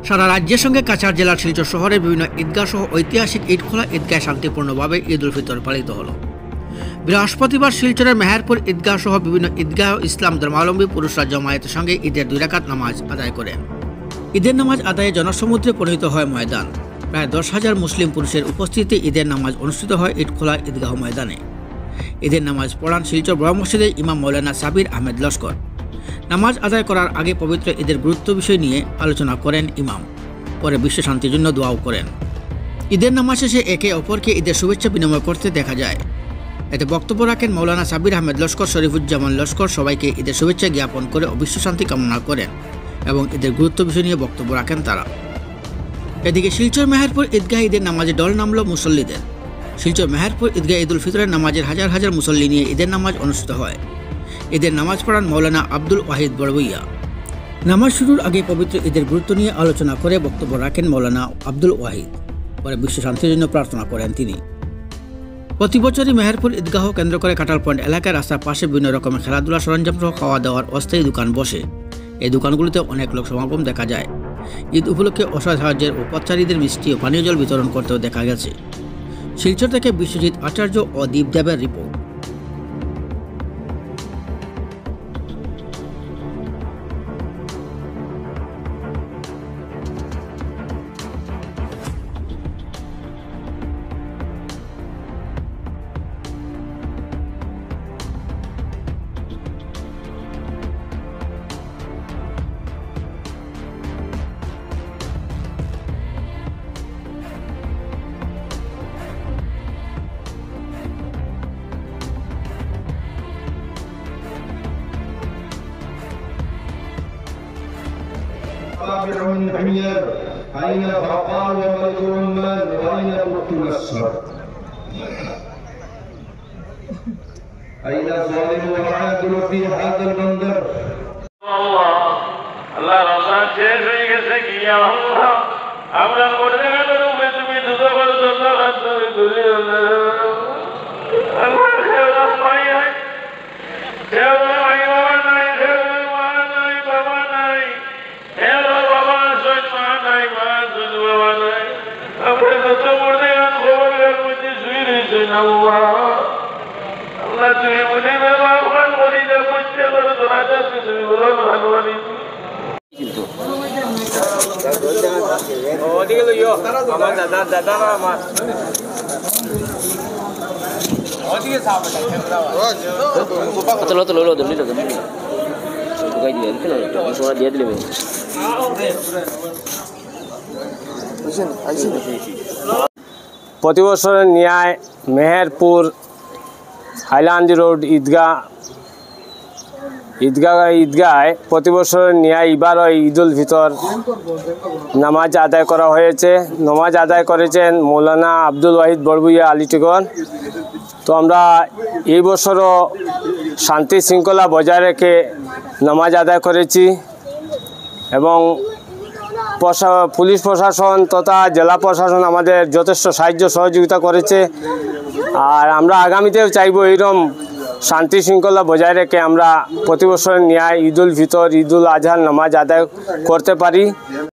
সারা রাজ্যের সঙ্গে কাছাড় জেলার শিলচর শহরের বিভিন্ন ঈদগাহ সহ ঐতিহাসিক ইটখোলা ঈদগাহে শান্তিপূর্ণভাবে ঈদ উল ফিতর পালিত হল। বৃহস্পতিবার শিলচরের মেহেরপুর ঈদগাহ সহ বিভিন্ন ঈদগাহ ইসলাম ধর্মাবলম্বী পুরুষরা জমায়েতের সঙ্গে ঈদের 2 রাকাত নামাজ আদায় করেন। ঈদের নামাজ আদায়ে জনসমুদ্রে পরিণত হয় ময়দান। প্রায় 10,000 মুসলিম পুরুষের উপস্থিতিতে ঈদের নামাজ অনুষ্ঠিত হয় ইটখোলা ঈদগাহ ময়দানে। ঈদের নামাজ পড়ান শিলচর বড় মসজিদে ইমাম মৌলানা সাবির আহমেদ লস্কর। নামাজ আদায় করার আগে পবিত্র ঈদের গুরুত্ব বিষয় নিয়ে আলোচনা করেন ইমাম। পরে বিশ্ব শান্তির জন্য দোয়াও করেন। ঈদের নামাজ শেষে একে অপরকে ঈদের শুভেচ্ছা বিনিময় করতে দেখা যায়। এতে বক্তব্য রাখেন মৌলানা সাবির আহমেদ লস্কর, শরীফুজ্জামান লস্কর। সবাইকে ঈদের শুভেচ্ছা জ্ঞাপন করে বিশ্ব শান্তি কামনা করেন এবং ঈদের গুরুত্ব বিষয় নিয়ে বক্তব্য রাখেন তারা। এদিকে শিলচর মেহেরপুর ঈদগাহ ঈদের নামাজে দল নামল মুসল্লিদের। শিলচর মেহেরপুর ঈদগাহ ঈদ উল ফিতরের নামাজের হাজার হাজার মুসল্লি নিয়ে ঈদের নামাজ অনুষ্ঠিত হয়। ঈদের নামাজ পড়ান মৌলানা আব্দুল ওয়াহিদ বড়বইয়া। নামাজ শুরুর আগে পবিত্র ঈদের গুরুত্ব নিয়ে আলোচনা করে বক্তব্য রাখেন মৌলানা আব্দুল ওয়াহিদ। পরে বিশ্ব শান্তির জন্য প্রার্থনা করেন তিনি। প্রতি বছরই মেহেরপুর ঈদগাহ কেন্দ্র করে কাটাল পয়েন্ট এলাকায় রাস্তার পাশে বিভিন্ন রকমের খেলাধুলা সরঞ্জাম সহ খাওয়া দাওয়ার অস্থায়ী দোকান বসে। এই দোকানগুলিতে অনেক লোক সমাগম দেখা যায়। ঈদ উপলক্ষে অসহায়ের ও পথচারীদের মিষ্টি ও পানীয় জল বিতরণ করতেও দেখা গেছে। শিলচর থেকে বিশ্বজিৎ আচার্য ও দীপদেবের রিপোর্ট। أين البقاء وملك الرمان وأين الوقت الأسمر أين الظالم والعادل في هذا المنظر الله رضا شيخ يسك يا الله أمرا قدنا نروي تبي تدبر الله أكبر الله خير أصلاحي خير Allah তুমি মুঝে মেহমান করে দে মুঝে করে দরাজা তুমি বলো ভালোবাসি কিন্তু ওদিকে লইও আমার দাদা না আমার ওদিকে সামনে চলো লো দিলি তো গাই দিয়ে দিল তো সোনা দিয়ে দিলে প্রতি বছরের ন্যায় মেহেরপুর হাইল্যান্ড রোড ঈদগাহে প্রতি বছরের ন্যায় এবারও ঈদ উল ফিতর নামাজ আদায় করা হয়েছে। নামাজ আদায় করেছেন মৌলানা আব্দুল ওয়াহিদ বড়বইয়া আলিটিগন। তো আমরা এই বছরও শান্তি শৃঙ্খলা বজায় রেখে নামাজ আদায় করেছি এবং পুলিশ প্রশাসন তথা জেলা প্রশাসন আমাদের যথেষ্ট সাহায্য সহযোগিতা করেছে। আর আমরা আগামীতেও চাইব এইরকম শান্তি শৃঙ্খলা বজায় রেখে আমরা প্রতি বছরের ন্যায় ঈদ উল ফিতর, ঈদ উল আজহার নামাজ আদায় করতে পারি।